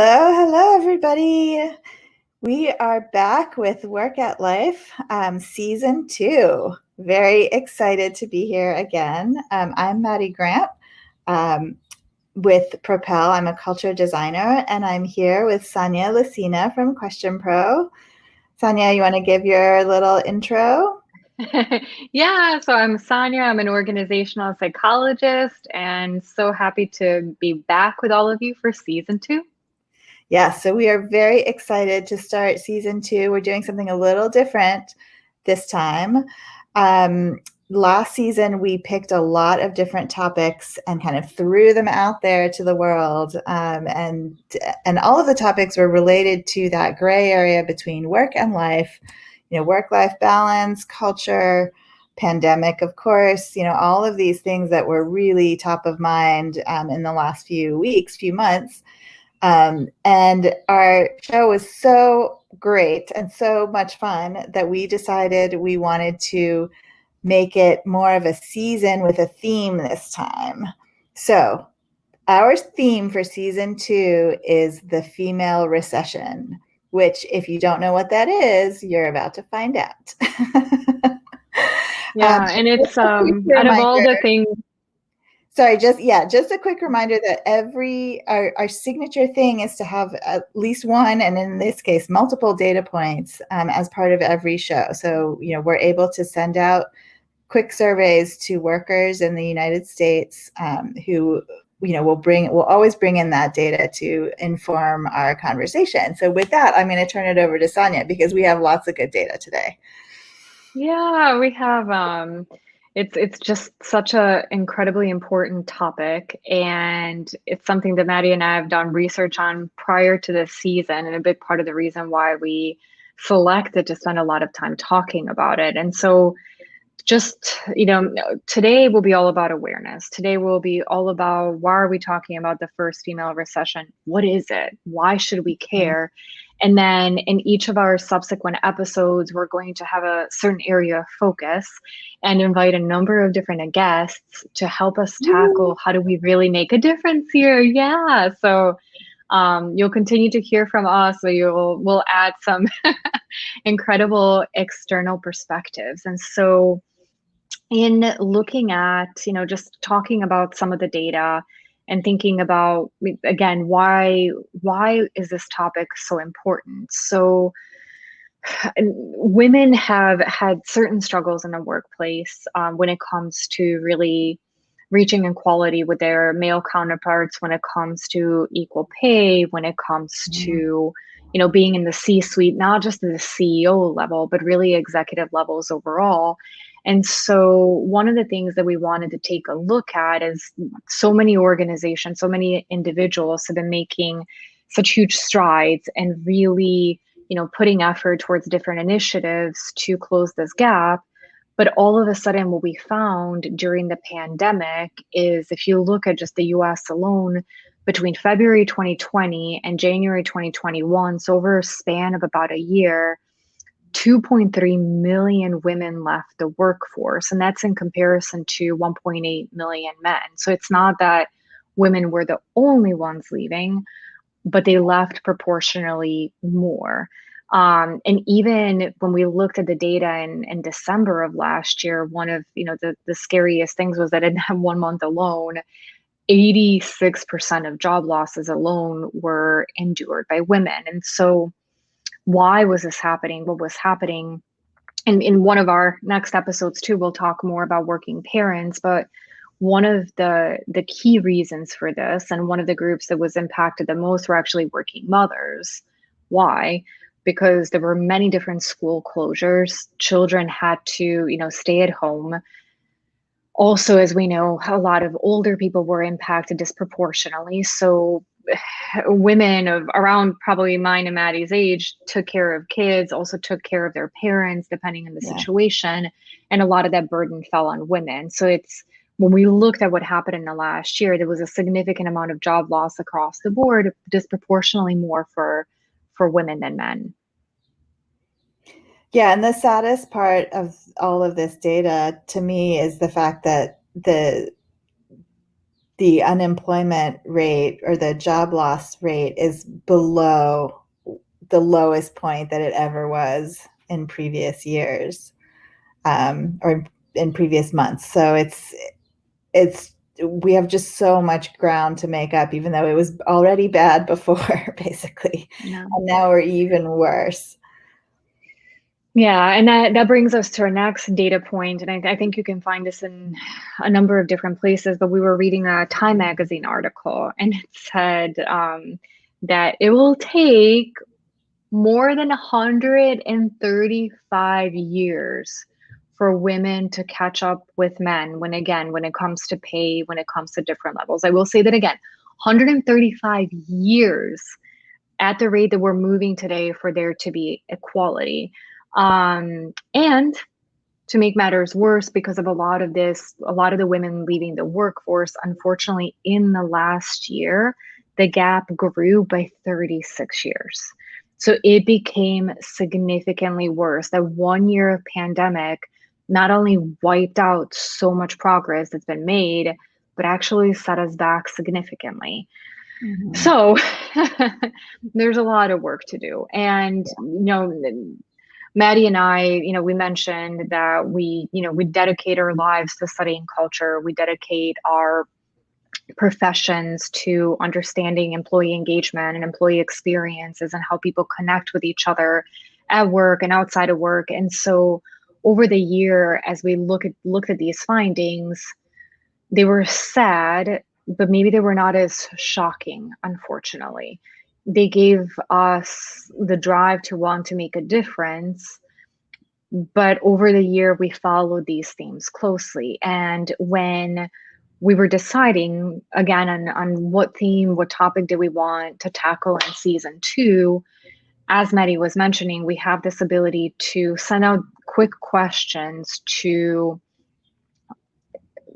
Hello, everybody. We are back with Work at Life, Season 2. Very excited to be here again. I'm Maddie Grant with PROPEL. I'm a culture designer, and I'm here with Sanja Licina from QuestionPro. Sanja, you want to give your little intro? Yeah, so I'm Sanja. I'm an organizational psychologist and so happy to be back with all of you for season 2. Yeah, so we are very excited to start Season 2. We're doing something a little different this time. Last season, we picked a lot of different topics and kind of threw them out there to the world. And all of the topics were related to that gray area between work and life, work-life balance, culture, pandemic, of course, all of these things that were really top of mind in the last few months. And our show was so great and so much fun that we decided we wanted to make it more of a season with a theme this time. So our theme for Season 2 is the female recession, which, if you don't know what that is, you're about to find out. Yeah, and it's Just a quick out of all reminder. the things. Sorry, just a quick reminder that our signature thing is to have at least one, and in this case, multiple data points as part of every show. So, we're able to send out quick surveys to workers in the United States who, we'll always bring in that data to inform our conversation. So with that, I'm going to turn it over to Sanja because we have lots of good data today. Yeah, we have it's just such a incredibly important topic, and it's something that Maddie and I have done research on prior to this season, and a big part of the reason why we selected to spend a lot of time talking about it. And so just, today will be all about awareness. Today will be all about, why are we talking about the first female recession? What is it? Why should we care? And then in each of our subsequent episodes, we're going to have a certain area of focus and invite a number of different guests to help us tackle, how do we really make a difference here? Yeah. So you'll continue to hear from us, so we'll add some incredible external perspectives. And so in looking at, just talking about some of the data and thinking about, again, why is this topic so important? So women have had certain struggles in the workplace when it comes to really reaching equality with their male counterparts, when it comes to equal pay, when it comes to being in the C-suite, not just at the CEO level, but really executive levels overall. And so one of the things that we wanted to take a look at is, so many organizations, so many individuals have been making such huge strides and really, putting effort towards different initiatives to close this gap. But all of a sudden, what we found during the pandemic is, if you look at just the US alone, between February 2020 and January 2021, so over a span of about a year, 2.3 million women left the workforce. And that's in comparison to 1.8 million men. So it's not that women were the only ones leaving, but they left proportionally more. And even when we looked at the data in December of last year, one of the scariest things was that in that 1 month alone, 86% of job losses alone were endured by women. And so why was this happening? What was happening? And in one of our next episodes too, we'll talk more about working parents, but one of the key reasons for this, and one of the groups that was impacted the most, were actually working mothers. Why? Because there were many different school closures. Children had to, stay at home. Also, as we know, a lot of older people were impacted disproportionately. So women of around probably mine and Maddie's age took care of kids, also took care of their parents, depending on the situation. And a lot of that burden fell on women. So when we looked at what happened in the last year, there was a significant amount of job loss across the board, disproportionately more for women than men. Yeah, and the saddest part of all of this data to me is the fact that the unemployment rate or the job loss rate is below the lowest point that it ever was in previous years, or in previous months. So it's we have just so much ground to make up, even though it was already bad before, basically. Yeah. And now we're even worse. Yeah, and that brings us to our next data point, and I think you can find this in a number of different places, but we were reading a Time magazine article, and it said that it will take more than 135 years for women to catch up with men when it comes to pay, when it comes to different levels. I will say that again, 135 years at the rate that we're moving today for there to be equality. And to make matters worse, because of a lot of the women leaving the workforce, unfortunately, in the last year, the gap grew by 36 years. So it became significantly worse. That 1 year of pandemic not only wiped out so much progress that's been made, but actually set us back significantly. Mm-hmm. So there's a lot of work to do. And, Maddie and I, we mentioned that we dedicate our lives to studying culture. We dedicate our professions to understanding employee engagement and employee experiences and how people connect with each other at work and outside of work. And so over the year, as we looked at these findings, they were sad, but maybe they were not as shocking, unfortunately. They gave us the drive to want to make a difference. But over the year, we followed these themes closely. And when we were deciding again on what theme, what topic did we want to tackle in season 2, as Maddie was mentioning, we have this ability to send out quick questions to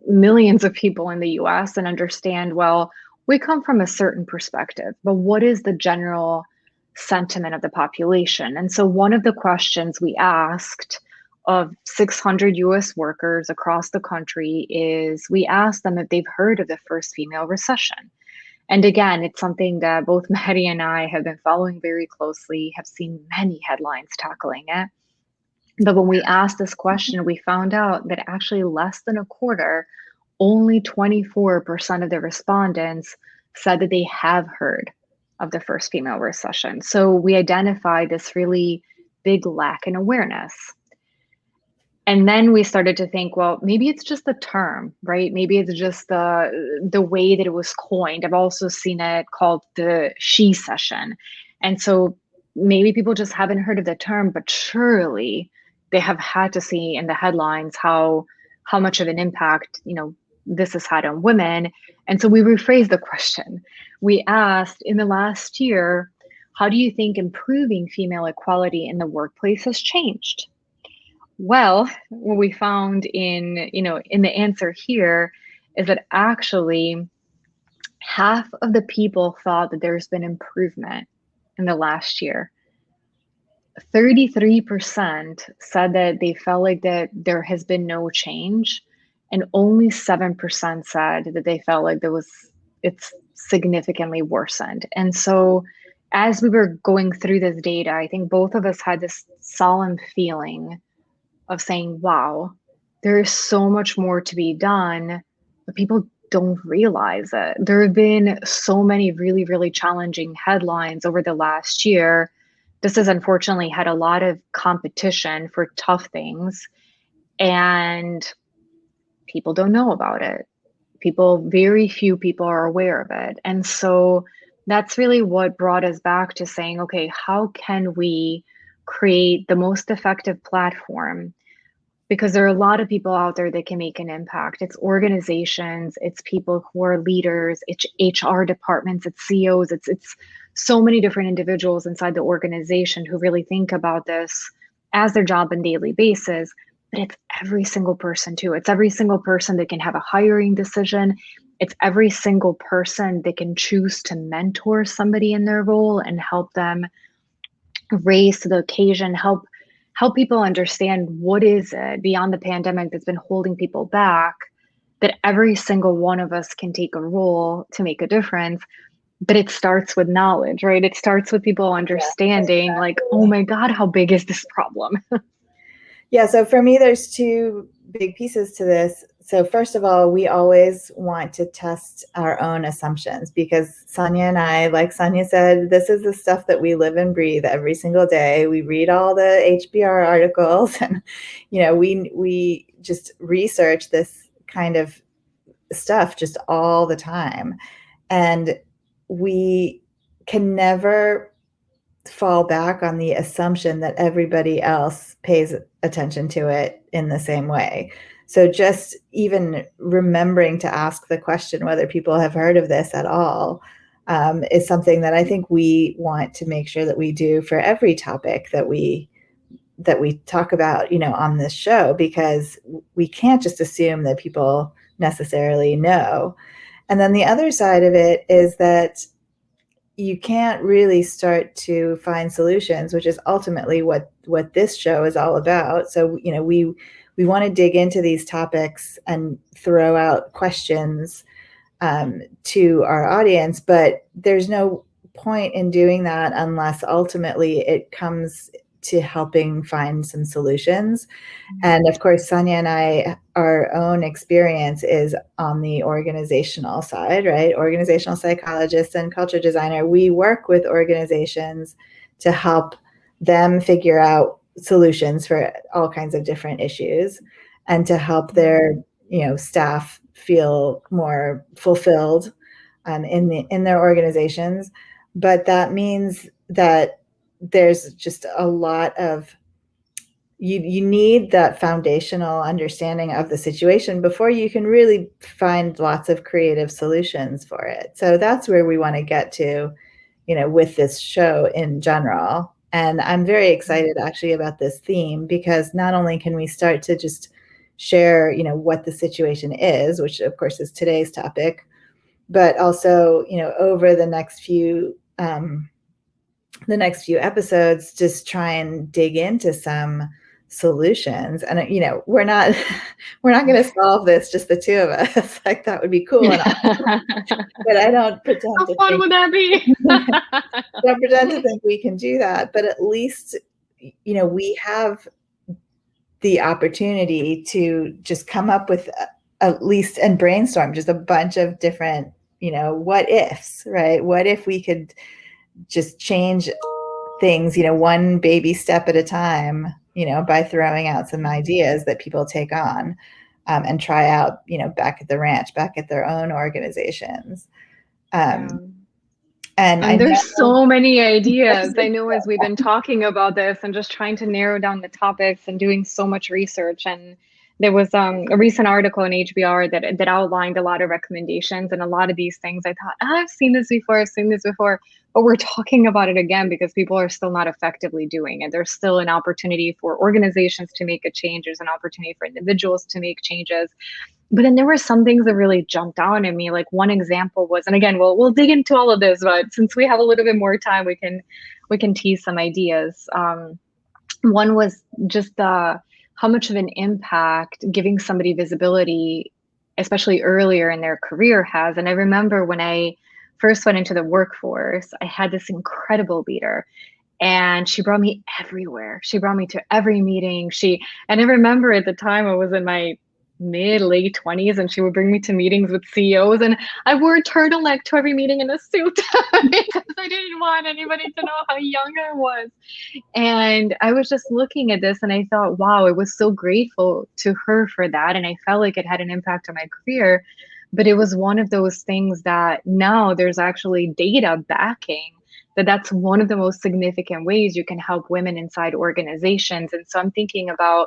millions of people in the US and understand, well, we come from a certain perspective, but what is the general sentiment of the population? And so one of the questions we asked of 600 US workers across the country is we asked them if they've heard of the First Female Recession. And again, it's something that both Maddie and I have been following very closely, have seen many headlines tackling it. But when we asked this question, we found out that actually less than a quarter, only 24% of the respondents said that they have heard of the First Female Recession. So we identified this really big lack in awareness. And then we started to think, well, maybe it's just the term, right? Maybe it's just the way that it was coined. I've also seen it called the she session. And so maybe people just haven't heard of the term, but surely they have had to see in the headlines how much of an impact, this has had on women. And so we rephrased the question. We asked, in the last year, how do you think improving female equality in the workplace has changed? Well, what we found in the answer here is that actually half of the people thought that there's been improvement in the last year. 33% said that they felt like that there has been no change, and only 7% said that they felt like it's significantly worsened. And so as we were going through this data, I think both of us had this solemn feeling of saying, wow, there is so much more to be done, but people don't realize it. There have been so many really, really challenging headlines over the last year. This has unfortunately had a lot of competition for tough things, and people don't know about it. Very few people are aware of it. And so that's really what brought us back to saying, okay, how can we create the most effective platform? Because there are a lot of people out there that can make an impact. It's organizations, it's people who are leaders, it's HR departments, it's CEOs, it's so many different individuals inside the organization who really think about this as their job on a daily basis. But it's every single person too. It's every single person that can have a hiring decision. It's every single person that can choose to mentor somebody in their role and help them raise to the occasion, help people understand what is it beyond the pandemic that's been holding people back that every single one of us can take a role to make a difference. But it starts with knowledge, right? It starts with people understanding, like, oh my God, how big is this problem? Yeah, so for me, there's two big pieces to this. So first of all, we always want to test our own assumptions, because Sanja and I, like Sanja said, this is the stuff that we live and breathe every single day. We read all the HBR articles, and we just research this kind of stuff just all the time. And we can never fall back on the assumption that everybody else pays attention to it in the same way. So just even remembering to ask the question whether people have heard of this at all is something that I think we want to make sure that we do for every topic that we talk about, on this show, because we can't just assume that people necessarily know. And then the other side of it is that you can't really start to find solutions, which is ultimately what this show is all about. So, we want to dig into these topics and throw out questions to our audience, but there's no point in doing that unless ultimately it comes to helping find some solutions. And of course, Sanja and I, our own experience is on the organizational side, right? Organizational psychologist and culture designer. We work with organizations to help them figure out solutions for all kinds of different issues, and to help their, staff feel more fulfilled in their organizations. But that means that there's just a lot of you need that foundational understanding of the situation before you can really find lots of creative solutions for it. So that's where we want to get to, with this show in general. And I'm very excited actually about this theme, because not only can we start to just share, what the situation is, which of course is today's topic, but also, over the next few episodes, just try and dig into some solutions. And we're not going to solve this, just the two of us. Like, that would be cool and awesome. But I don't pretend How fun would that be? don't pretend to think we can do that. But at least we have the opportunity to just come up with at least, and brainstorm just a bunch of different what ifs, right? What if we could just change things, one baby step at a time, by throwing out some ideas that people take on and try out, back at the ranch, back at their own organizations. And there's so many ideas. I know, as we've been talking about this and just trying to narrow down the topics and doing so much research. And there was a recent article in HBR that outlined a lot of recommendations, and a lot of these things I thought, I've seen this before, but we're talking about it again because people are still not effectively doing it. There's still an opportunity for organizations to make a change. There's an opportunity for individuals to make changes. But then there were some things that really jumped out at me. Like, one example was, and again, we'll dig into all of this, but since we have a little bit more time, we can tease some ideas. One was just how much of an impact giving somebody visibility, especially earlier in their career, has. And I remember when I first went into the workforce, I had this incredible leader, and she brought me everywhere. She brought me to every meeting. And I remember at the time I was in my late 20s, and she would bring me to meetings with CEOs, and I wore a turtleneck to every meeting in a suit because I didn't want anybody to know how young I was. And I was just looking at this and I thought, wow, I was so grateful to her for that. And I felt like it had an impact on my career. But it was one of those things that now there's actually data backing that's one of the most significant ways you can help women inside organizations. And so I'm thinking about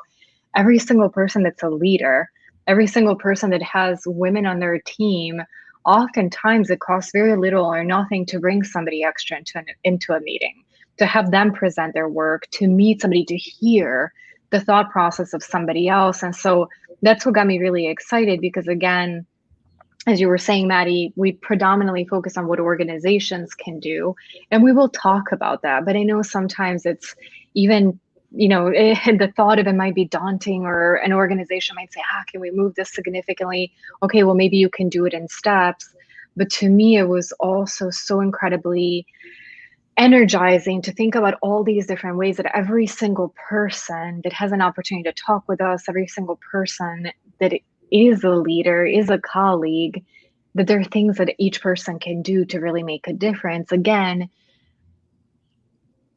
every single person that's a leader, every single person that has women on their team. Oftentimes it costs very little or nothing to bring somebody extra into a meeting, to have them present their work, to meet somebody, to hear the thought process of somebody else. And so that's what got me really excited, because again, as you were saying, Maddie, we predominantly focus on what organizations can do, and we will talk about that. But I know sometimes it's even the thought of it might be daunting, or an organization might say, can we move this significantly? Okay, well, maybe you can do it in steps. But to me, it was also so incredibly energizing to think about all these different ways that every single person that has an opportunity to talk with us, every single person that is a leader, is a colleague, that there are things that each person can do to really make a difference. Again,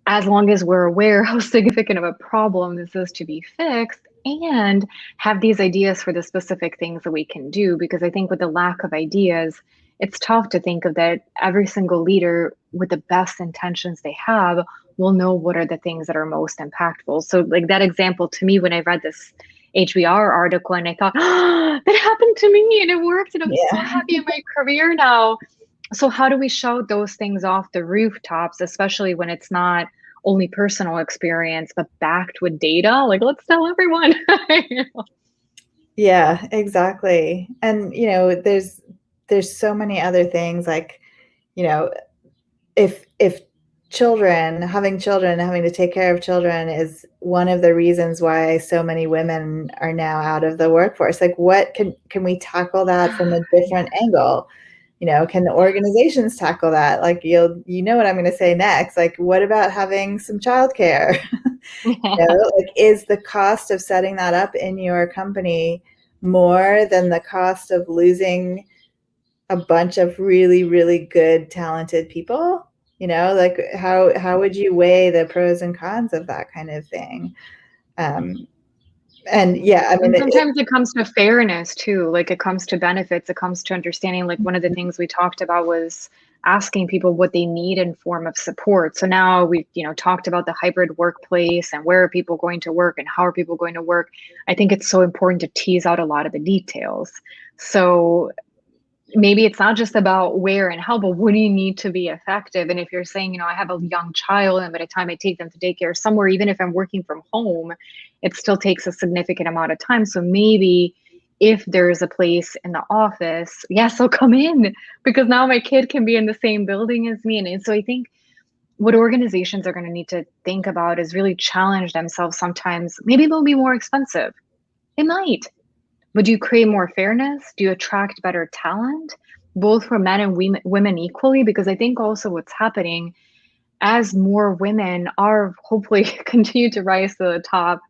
as long as we're aware how significant of a problem this is to be fixed, and have these ideas for the specific things that we can do. Because I think with the lack of ideas, it's tough to think of that every single leader with the best intentions they have will know what are the things that are most impactful. So like that example to me, when I read this HBR article and I thought, that happened to me and it worked and I'm so happy in my career now. So how do we show those things off the rooftops, especially when it's not only personal experience, but backed with data? Like, let's tell everyone. Yeah, exactly. And, there's so many other things, like, if having children, having to take care of children is one of the reasons why so many women are now out of the workforce. Like, what can we tackle that from a different angle? Can the organizations tackle that? Like, you know what I'm going to say next. Like, what about having some childcare? Like, is the cost of setting that up in your company more than the cost of losing a bunch of really, really good, talented people? Like, how would you weigh the pros and cons of that kind of thing? And yeah, I mean, And sometimes it comes to fairness too. Like, it comes to benefits, it comes to understanding. Like, one of the things we talked about was asking people what they need in form of support. So now we've, talked about the hybrid workplace and where are people going to work and how are people going to work. I think it's so important to tease out a lot of the details. So maybe it's not just about where and how, but what do you need to be effective? And if you're saying, I have a young child and by the time I take them to daycare somewhere, even if I'm working from home, it still takes a significant amount of time. So maybe if there's a place in the office, yes, I'll come in because now my kid can be in the same building as me. And so I think what organizations are going to need to think about is really challenge themselves. Sometimes maybe they'll be more expensive. It might. But do you create more fairness? Do you attract better talent, both for men and women equally? Because I think also what's happening as more women are hopefully continue to rise to the top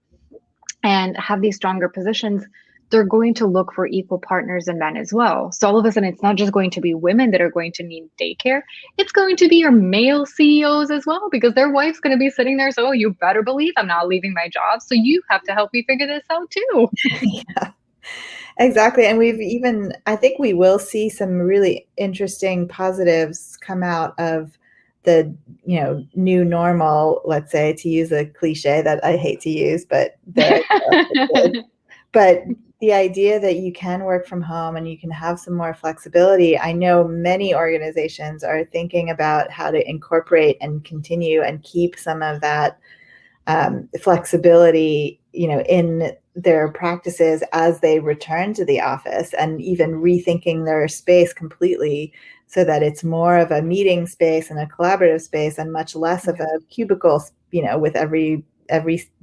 and have these stronger positions, they're going to look for equal partners in men as well. So all of a sudden, it's not just going to be women that are going to need daycare. It's going to be your male CEOs as well, because their wife's going to be sitting there. So you better believe I'm not leaving my job. So you have to help me figure this out too. Yeah. Exactly. And I think we will see some really interesting positives come out of the, new normal, let's say, to use a cliche that I hate to use, but but the idea that you can work from home and you can have some more flexibility. I know many organizations are thinking about how to incorporate and continue and keep some of that flexibility, in their practices as they return to the office, and even rethinking their space completely so that it's more of a meeting space and a collaborative space and much less of a cubicle, with every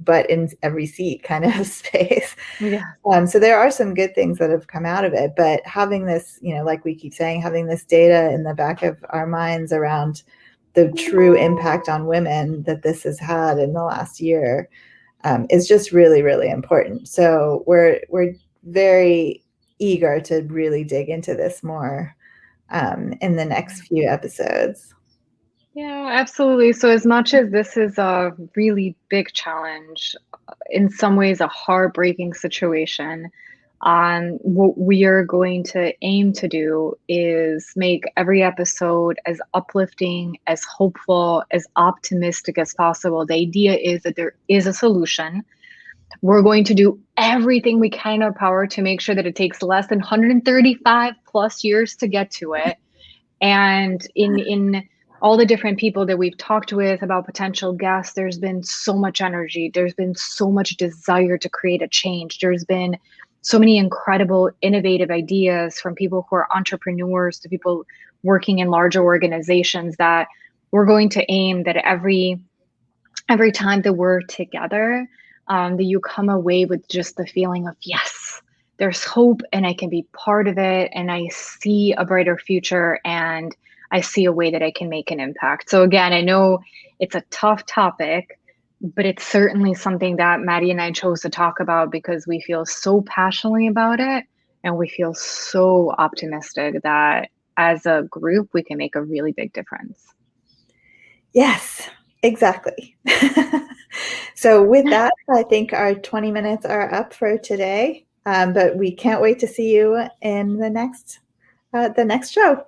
butt in every seat kind of space. Yeah. So there are some good things that have come out of it, but having this, like we keep saying, having this data in the back of our minds around the true impact on women that this has had in the last year is just really, really important. So we're very eager to really dig into this more in the next few episodes. Yeah, absolutely. So as much as this is a really big challenge, in some ways a heartbreaking situation, what we are going to aim to do is make every episode as uplifting, as hopeful, as optimistic as possible. The idea is that there is a solution. We're going to do everything we can in our power to make sure that it takes less than 135 plus years to get to it. And in all the different people that we've talked with about potential guests, there's been so much energy. There's been so much desire to create a change. There's been so many incredible, innovative ideas from people who are entrepreneurs to people working in larger organizations, that we're going to aim that every every time that we're together, that you come away with just the feeling of, yes, there's hope and I can be part of it. And I see a brighter future and I see a way that I can make an impact. So again, I know it's a tough topic, but it's certainly something that Maddie and I chose to talk about because we feel so passionately about it. And we feel so optimistic that as a group, we can make a really big difference. Yes, exactly. So with that, I think our 20 minutes are up for today, but we can't wait to see you in the next show.